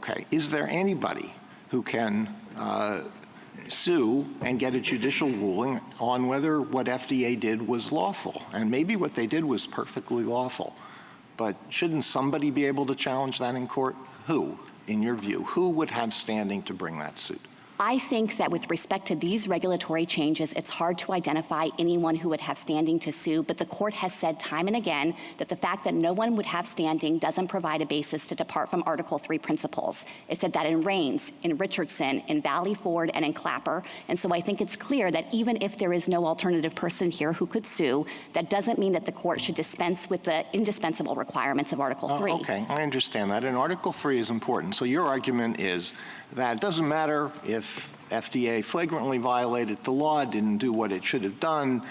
Okay, is there anybody who can sue and get a judicial ruling on whether what FDA did was lawful? And maybe what they did was perfectly lawful, but shouldn't somebody be able to challenge that in court? Who, in your view, who would have standing to bring that suit? I think that with respect to these regulatory changes, it's hard to identify anyone who would have standing to sue, but the court has said time and again that the fact that no one would have standing doesn't provide a basis to depart from Article 3 principles. It said that in Raines, in Richardson, in Valley Ford, and in Clapper, and so I think it's clear that even if there is no alternative person here who could sue, that doesn't mean that the court should dispense with the indispensable requirements of Article 3. Okay, I understand that, and Article 3 is important. So your argument is that it doesn't matter if FDA flagrantly violated the law, didn't do what it should have done,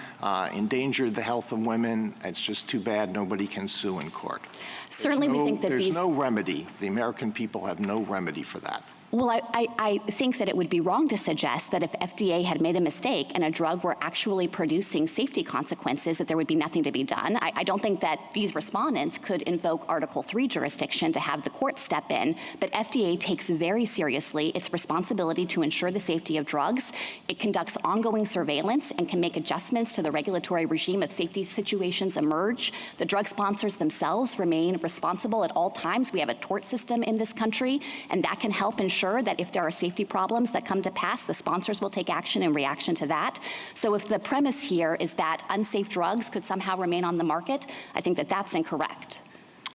endangered the health of women. It's just too bad nobody can sue in court. Certainly we think that there's no remedy. The American people have no remedy for that. Well, I think that it would be wrong to suggest that if FDA had made a mistake and a drug were actually producing safety consequences, that there would be nothing to be done. I don't think that these respondents could invoke Article 3 jurisdiction to have the court step in, but FDA takes very seriously its responsibility to ensure the safety of drugs. It conducts ongoing surveillance and can make adjustments to the regulatory regime if safety situations emerge. The drug sponsors themselves remain responsible at all times. We have a tort system in this country, and that can help ensure that if there are safety problems that come to pass, the sponsors will take action in reaction to that. So if the premise here is that unsafe drugs could somehow remain on the market, I think that that's incorrect.